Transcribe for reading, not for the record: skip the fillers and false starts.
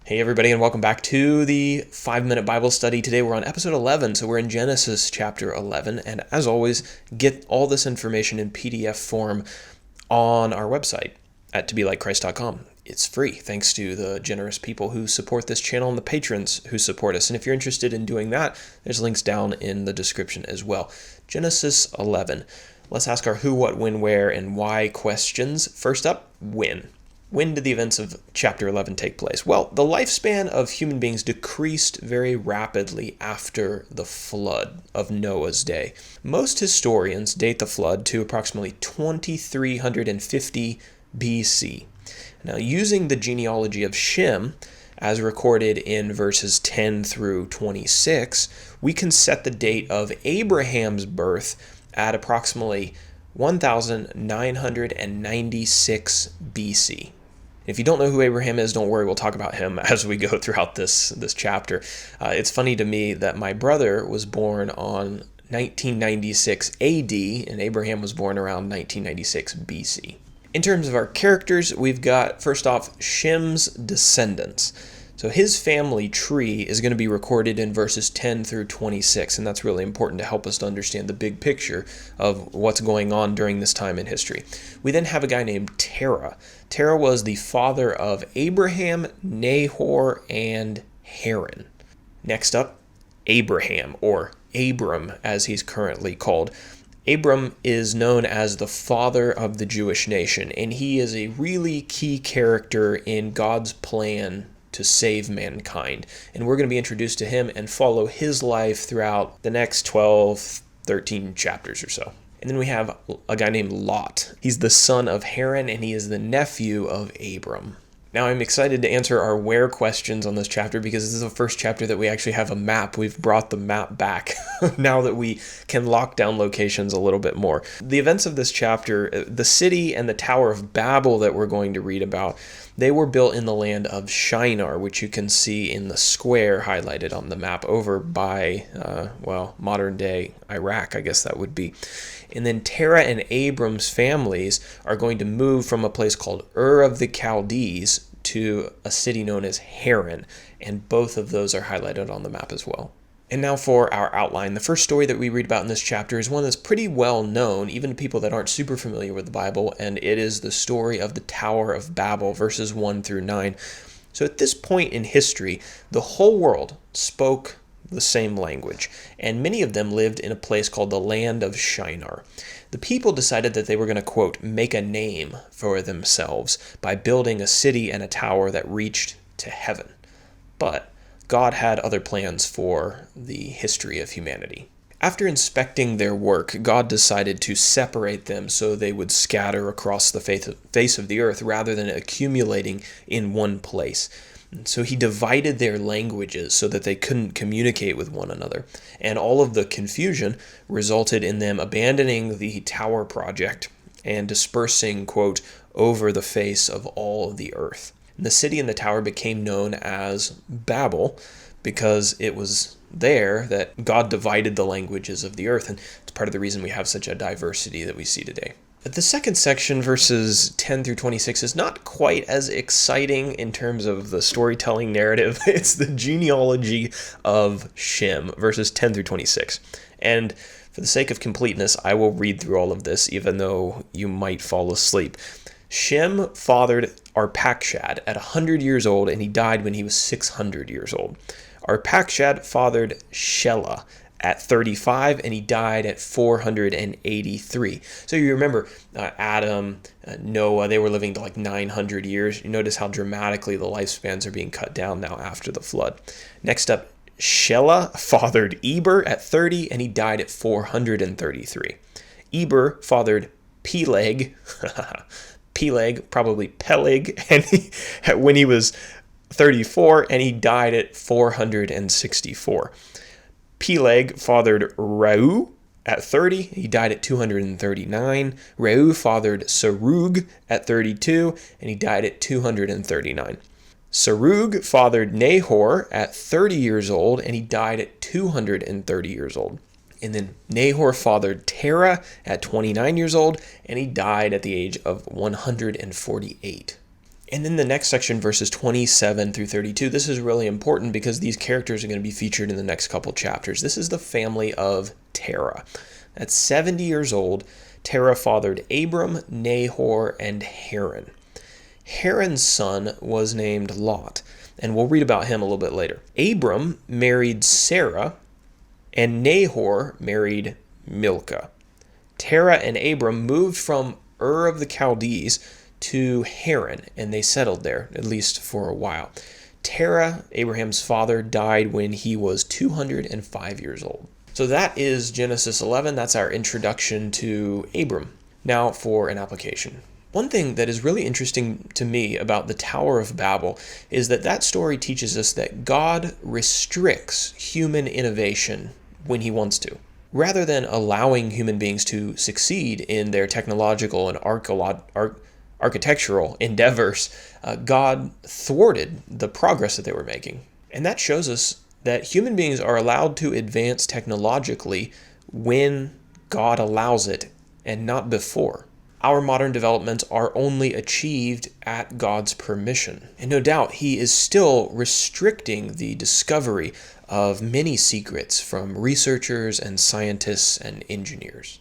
Hey everybody, and welcome back to the 5-Minute Bible Study. Today we're on episode 11, so we're in Genesis chapter 11, and as always, get all this information in PDF form on our website at tobelikechrist.com. It's free, thanks to the generous people who support this channel and the patrons who support us. And if you're interested in doing that, there's links down in the description as well. Genesis 11. Let's ask our who, what, when, where, and why questions. First up, when. When did the events of chapter 11 take place? Well, the lifespan of human beings decreased very rapidly after the flood of Noah's day. Most historians date the flood to approximately 2350 BC. Now, using the genealogy of Shem, as recorded in verses 10 through 26, we can set the date of Abraham's birth at approximately 1996 BC. If you don't know who Abraham is, don't worry, we'll talk about him as we go throughout this chapter. It's funny to me that my brother was born on 1996 AD, and Abraham was born around 1996 BC. In terms of our characters, we've got, first off, Shem's descendants. So his family tree is going to be recorded in verses 10 through 26, and that's really important to help us to understand the big picture of what's going on during this time in history. We then have a guy named Terah. Terah was the father of Abraham, Nahor, and Haran. Next up, Abraham, or Abram as he's currently called. Abram is known as the father of the Jewish nation, and he is a really key character in God's plan to save mankind. And we're going to be introduced to him and follow his life throughout the next 12, 13 chapters or so. And then we have a guy named Lot. He's the son of Haran, and he is the nephew of Abram. Now I'm excited to answer our where questions on this chapter because this is the first chapter that we actually have a map. We've brought the map back now that we can lock down locations a little bit more. The events of this chapter, the city and the Tower of Babel that we're going to read about, they were built in the land of Shinar, which you can see in the square highlighted on the map over by, modern day Iraq, I guess that would be. And then Terah and Abram's families are going to move from a place called Ur of the Chaldees to a city known as Haran, and both of those are highlighted on the map as well. And now for our outline. The first story that we read about in this chapter is one that's pretty well known, even to people that aren't super familiar with the Bible, and it is the story of the Tower of Babel, verses 1 through 9. So at this point in history, the whole world spoke the same language, and many of them lived in a place called the land of Shinar. The people decided that they were going to, quote, make a name for themselves by building a city and a tower that reached to heaven. But God had other plans for the history of humanity. After inspecting their work, God decided to separate them so they would scatter across the face of the earth rather than accumulating in one place. And so he divided their languages so that they couldn't communicate with one another. And all of the confusion resulted in them abandoning the tower project and dispersing, quote, over the face of all of the earth. And the city and the tower became known as Babel because it was there that God divided the languages of the earth. And it's part of the reason we have such a diversity that we see today. The second section, verses 10 through 26, is not quite as exciting in terms of the storytelling narrative. It's the genealogy of Shem, verses 10 through 26. And for the sake of completeness, I will read through all of this, even though you might fall asleep. Shem fathered Arpachshad at 100 years old, and he died when he was 600 years old. Arpachshad fathered Shelah at 35, and he died at 483. So you remember Adam, Noah, they were living to like 900 years. You notice how dramatically the lifespans are being cut down now after the flood. Next up, Shelah fathered Eber at 30, and he died at 433. Eber fathered Peleg, probably Peleg, and when he was 34, and he died at 464. Peleg fathered Reu at 30. He died at 239. Reu fathered Serug at 32, and he died at 239. Serug fathered Nahor at 30 years old, and he died at 230 years old. And then Nahor fathered Terah at 29 years old, and he died at the age of 148. And then the next section, verses 27 through 32, this is really important because these characters are going to be featured in the next couple chapters. This is the family of Terah. At 70 years old, Terah fathered Abram, Nahor, and Haran. Haran's son was named Lot, and we'll read about him a little bit later. Abram married Sarah, and Nahor married Milcah. Terah and Abram moved from Ur of the Chaldees to Haran, and they settled there, at least for a while. Terah, Abraham's father, died when he was 205 years old. So that is Genesis 11. That's our introduction to Abram. Now for an application. One thing that is really interesting to me about the Tower of Babel is that story teaches us that God restricts human innovation when he wants to. Rather than allowing human beings to succeed in their technological and architectural endeavors, God thwarted the progress that they were making. And that shows us that human beings are allowed to advance technologically when God allows it and not before. Our modern developments are only achieved at God's permission. And no doubt, he is still restricting the discovery of many secrets from researchers and scientists and engineers.